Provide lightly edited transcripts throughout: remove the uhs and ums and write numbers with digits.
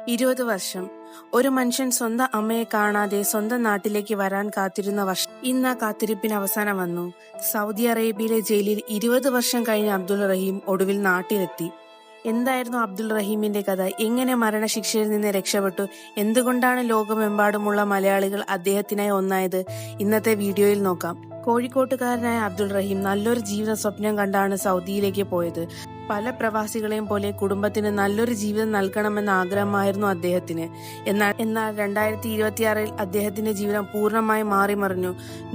20 വർഷം. ഒരു മനുഷ്യൻ സ്വന്തം അമ്മയെ കാണാതെ സ്വന്തം നാട്ടിലേക്ക് വരാൻ കാത്തിരുന്ന വർഷം ഇന്ന് ആ കാത്തിരിപ്പിന് അവസാനം വന്നു. സൗദി അറേബ്യയിലെ ജയിലിൽ 20 വർഷം കഴിഞ്ഞ അബ്ദുൾ റഹീം ഒടുവിൽ നാട്ടിലെത്തി. എന്തായിരുന്നു അബ്ദുൾ റഹീമിന്റെ കഥ? എങ്ങനെ മരണശിക്ഷയിൽ നിന്ന് രക്ഷപ്പെട്ടു? എന്തുകൊണ്ടാണ് ലോകമെമ്പാടുമുള്ള മലയാളികൾ അദ്ദേഹത്തിനായി ഒന്നായത്? ഇന്നത്തെ വീഡിയോയിൽ നോക്കാം. കോഴിക്കോട്ടുകാരനായ അബ്ദുൾ റഹീം നല്ലൊരു ജീവിത സ്വപ്നം കണ്ടാണ് സൗദിയിലേക്ക് പോയത്. പല പ്രവാസികളെയും പോലെ കുടുംബത്തിന് നല്ലൊരു ജീവിതം നൽകണമെന്ന ആഗ്രഹമായിരുന്നു അദ്ദേഹത്തിന്. എന്നാൽ 2026 അദ്ദേഹത്തിന്റെ ജീവിതം പൂർണ്ണമായി മാറിമറിഞ്ഞു.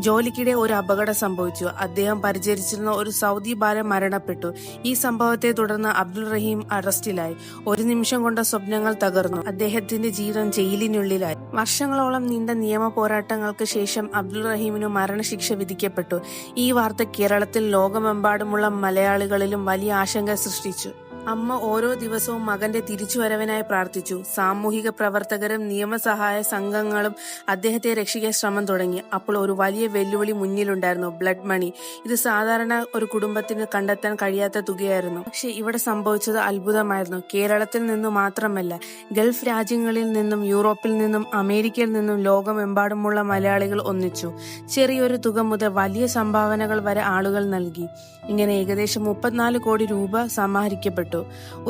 ജോലിക്കിടെ ഒരു അപകടം സംഭവിച്ചു. അദ്ദേഹം പരിചരിച്ചിരുന്ന ഒരു സൗദി ബാലൻ മരണപ്പെട്ടു. ഈ സംഭവത്തെ തുടർന്ന് അബ്ദുൾ റഹീം അറസ്റ്റിലായി. ഒരു നിമിഷം കൊണ്ട് സ്വപ്നങ്ങൾ തകർന്നു. അദ്ദേഹത്തിന്റെ ജീവിതം ജയിലിനുള്ളിലായി. വർഷങ്ങളോളം നീണ്ട നിയമ പോരാട്ടങ്ങൾക്ക് ശേഷം അബ്ദുൾ റഹീമിന് മരണശിക്ഷ വിധിക്കപ്പെട്ടു. ഈ വാർത്ത കേരളത്തിൽ ലോകമെമ്പാടുമുള്ള മലയാളികളിലും വലിയ ആശങ്ക സൃഷ്ടിച്ചു. അമ്മ ഓരോ ദിവസവും മകന്റെ തിരിച്ചുവരവിനായി പ്രാർത്ഥിച്ചു. സാമൂഹിക പ്രവർത്തകരും നിയമസഹായ സംഘങ്ങളും അദ്ദേഹത്തെ രക്ഷിക്കാൻ ശ്രമം തുടങ്ങി. അപ്പോൾ ഒരു വലിയ വെല്ലുവിളി മുന്നിലുണ്ടായിരുന്നു: ബ്ലഡ് മണി. ഇത് സാധാരണ ഒരു കുടുംബത്തിന് കണ്ടെത്താൻ കഴിയാത്ത തുകയായിരുന്നു. പക്ഷെ ഇവിടെ സംഭവിച്ചത് അത്ഭുതമായിരുന്നു. കേരളത്തിൽ നിന്നും മാത്രമല്ല, ഗൾഫ് രാജ്യങ്ങളിൽ നിന്നും, യൂറോപ്പിൽ നിന്നും, അമേരിക്കയിൽ നിന്നും ലോകമെമ്പാടുമുള്ള മലയാളികൾ ഒന്നിച്ചു. ചെറിയൊരു തുക മുതൽ വലിയ സംഭാവനകൾ വരെ ആളുകൾ നൽകി. ഇങ്ങനെ ഏകദേശം 34 കോടി രൂപ സമാഹരിക്കപ്പെട്ടു.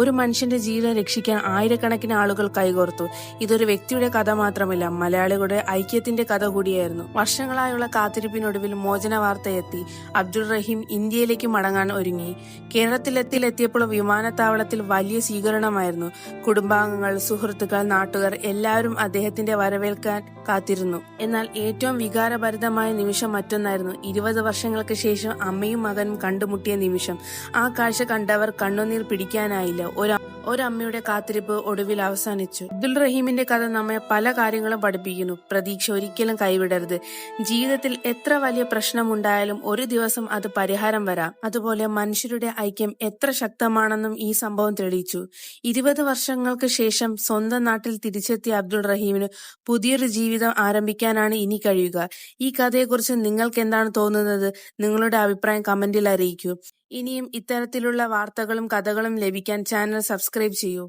ഒരു മനുഷ്യന്റെ ജീവൻ രക്ഷിക്കാൻ ആയിരക്കണക്കിന് ആളുകൾ കൈകോർത്തു. ഇതൊരു വ്യക്തിയുടെ കഥ മാത്രമല്ല, മലയാളികളുടെ ഐക്യത്തിന്റെ കഥ കൂടിയായിരുന്നു. വർഷങ്ങളായുള്ള കാത്തിരിപ്പിനൊടുവിൽ മോചന വാർത്തയെത്തി. അബ്ദുൾ റഹീം ഇന്ത്യയിലേക്ക് മടങ്ങാൻ ഒരുങ്ങി. കേരളത്തിലെത്തിയപ്പോൾ വിമാനത്താവളത്തിൽ വലിയ സ്വീകരണമായിരുന്നു. കുടുംബാംഗങ്ങൾ, സുഹൃത്തുക്കൾ, നാട്ടുകാർ എല്ലാവരും അദ്ദേഹത്തിന്റെ വരവേൽക്കാൻ കാത്തിരുന്നു. എന്നാൽ ഏറ്റവും വികാരഭരിതമായ നിമിഷം മറ്റൊന്നായിരുന്നു. 20 വർഷങ്ങൾക്ക് ശേഷം അമ്മയും മകനും കണ്ടുമുട്ടിയ നിമിഷം. ആ കാഴ്ച കണ്ടവർ കണ്ണുനീർ പിടിക്കാനായില്ല. ഒരമ്മയുടെ കാത്തിരിപ്പ് ഒടുവിൽ അവസാനിച്ചു. അബ്ദുൾ റഹീമിന്റെ കഥ നമ്മെ പല കാര്യങ്ങളും പഠിപ്പിക്കുന്നു. പ്രതീക്ഷ ഒരിക്കലും കൈവിടരുത്. ജീവിതത്തിൽ എത്ര വലിയ പ്രശ്നമുണ്ടായാലും ഒരു ദിവസം അത് പരിഹാരം വരാം. അതുപോലെ മനുഷ്യരുടെ ഐക്യം എത്ര ശക്തമാണെന്നും ഈ സംഭവം തെളിയിച്ചു. 20 വർഷങ്ങൾക്ക് ശേഷം സ്വന്തം നാട്ടിൽ തിരിച്ചെത്തിയ അബ്ദുൾ റഹീമിന് പുതിയൊരു ജീവിതം ആരംഭിക്കാനാണ് ഇനി കഴിയുക. ഈ കഥയെക്കുറിച്ച് നിങ്ങൾക്ക് എന്താണ് തോന്നുന്നത്? നിങ്ങളുടെ അഭിപ്രായം കമന്റിൽ അറിയിക്കൂ. ഇനിയും ഇത്തരത്തിലുള്ള വാർത്തകളും കഥകളും ലഭിക്കാൻ ചാനൽ സബ്സ്ക്രൈബ് ചെയ്യൂ.